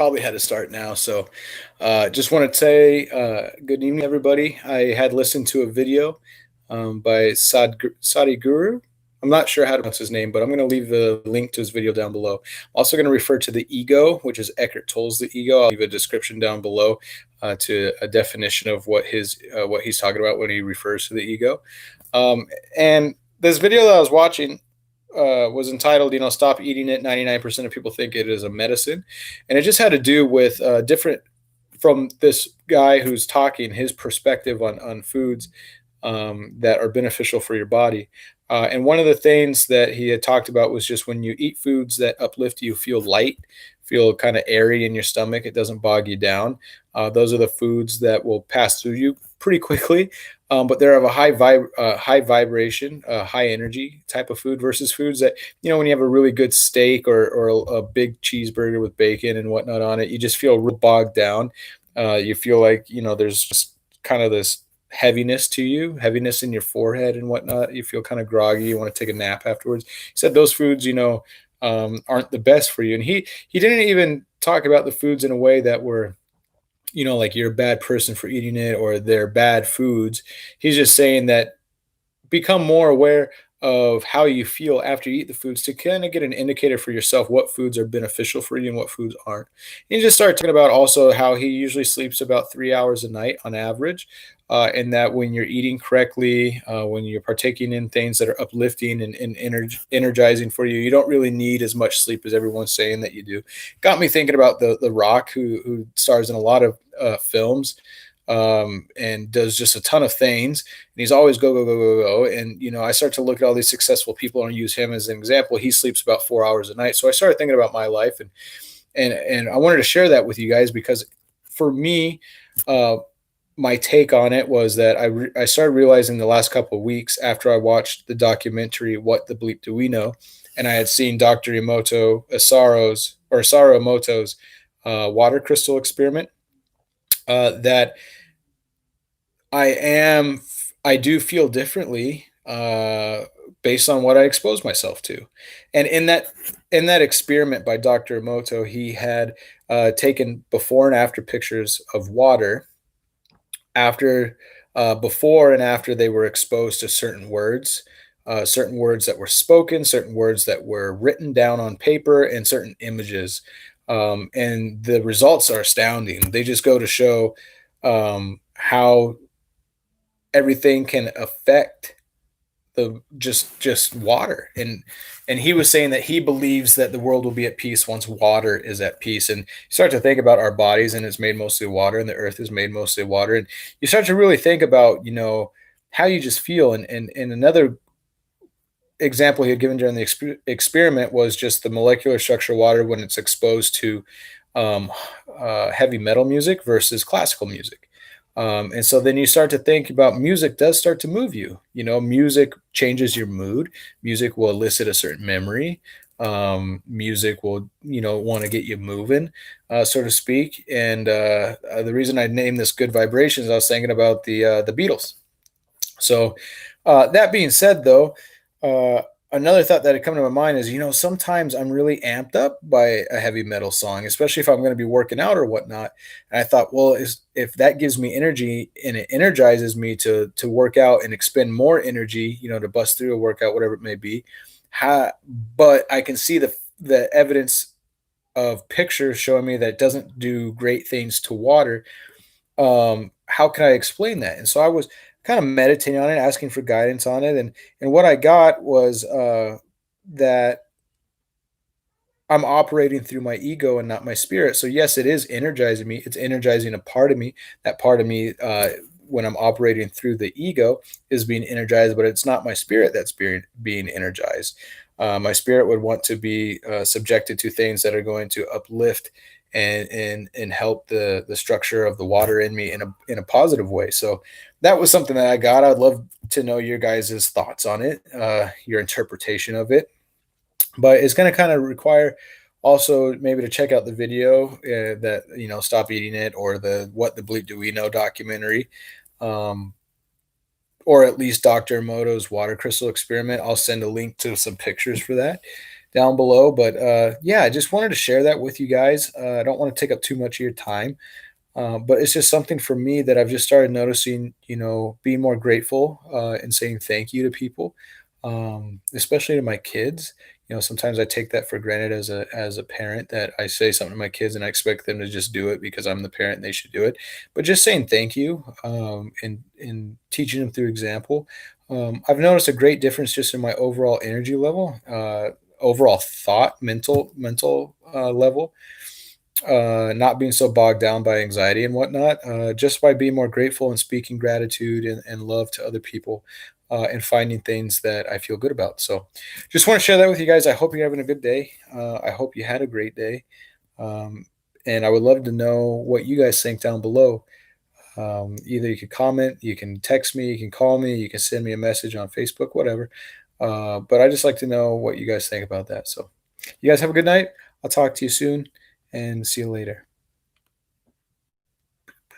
Probably had to start now. So, just want to say good evening, everybody. I had listened to a video by Sadi Guru. I'm not sure how to pronounce his name, but I'm going to leave the link to his video down below. I'm also going to refer to the ego, which is Eckhart Tolle's The Ego. I'll leave a description down below to a definition of what he's talking about when he refers to the ego. And this video that I was watching was entitled, Stop Eating It. 99% of people think it is a medicine. And it just had to do with different, from this guy who's talking, his perspective on foods that are beneficial for your body. And one of the things that he had talked about was just when you eat foods that uplift you, feel light, feel kind of airy in your stomach, it doesn't bog you down. Those are the foods that will pass through you pretty quickly, but they're of a high vibration, high energy type of food versus foods that, when you have a really good steak or a big cheeseburger with bacon and whatnot on it, you just feel real bogged down. You feel like, there's just kind of this heaviness in your forehead and whatnot. You feel kind of groggy. You want to take a nap afterwards. He said those foods, aren't the best for you. And he didn't even talk about the foods in a way that were, like you're a bad person for eating it or they're bad foods. He's just saying that become more aware of how you feel after you eat the foods to kind of get an indicator for yourself what foods are beneficial for you and what foods aren't. And he just started talking about also how he usually sleeps about 3 hours a night on average. And that when you're eating correctly, when you're partaking in things that are uplifting and energizing for you, you don't really need as much sleep as everyone's saying that you do. Got me thinking about the Rock, who stars in a lot of films and does just a ton of things. And he's always go, go, go, go, go. And, I start to look at all these successful people and use him as an example. He sleeps about 4 hours a night. So I started thinking about my life and I wanted to share that with you guys because for me, my take on it was that I started realizing the last couple of weeks after I watched the documentary, What the Bleep Do We Know? And I had seen Dr. Isaru Emoto's water crystal experiment, that I do feel differently based on what I expose myself to. And in that experiment by Dr. Emoto, he had taken before and after pictures of water before and after they were exposed to certain words that were spoken, certain words that were written down on paper, and certain images. And the results are astounding. They just go to show how everything can affect the just water. And he was saying that he believes that the world will be at peace once water is at peace. And you start to think about our bodies, and it's made mostly of water, and the earth is made mostly of water, and you start to really think about how you just feel. And another example he had given during the experiment was just the molecular structure of water when it's exposed to heavy metal music versus classical music. And so then you start to think about music does start to move you. Music changes your mood. Music will elicit a certain memory. Music will, want to get you moving, so to speak. And the reason I named this Good Vibrations, I was thinking about the Beatles. So that being said, though, another thought that had come to my mind is, sometimes I'm really amped up by a heavy metal song, especially if I'm going to be working out or whatnot. And I thought, well, if that gives me energy and it energizes me to work out and expend more energy, to bust through a workout, whatever it may be. But I can see the evidence of pictures showing me that it doesn't do great things to water. How can I explain that? And so I was kind of meditating on it, asking for guidance on it, and what I got was that I'm operating through my ego and not my spirit. So yes, it is energizing me. It's energizing a part of me. That part of me, when I'm operating through the ego, is being energized, but it's not my spirit that's being energized. My spirit would want to be subjected to things that are going to uplift and help the structure of the water in me in a positive way. So that was something that I got. I'd love to know your guys' thoughts on it, your interpretation of it. But it's going to kind of require also maybe to check out the video that Stop Eating It, or the What the Bleep Do We Know documentary, or at least Dr. Emoto's water crystal experiment. I'll send a link to some pictures for that. down below. But yeah, I just wanted to share that with you guys. I don't want to take up too much of your time. But it's just something for me that I've just started noticing, being more grateful and saying thank you to people, especially to my kids. Sometimes I take that for granted as a parent that I say something to my kids and I expect them to just do it because I'm the parent and they should do it. But just saying thank you and teaching them through example, I've noticed a great difference just in my overall energy level, overall thought, mental level, not being so bogged down by anxiety and whatnot, just by being more grateful and speaking gratitude and love to other people, and finding things that I feel good about. So, just want to share that with you guys. I hope you're having a good day. I hope you had a great day. Um, and I would love to know what you guys think down below. Either you can comment, you can text me, you can call me, you can send me a message on Facebook, whatever. But I just like to know what you guys think about that. So, you guys have a good night. I'll talk to you soon and see you later.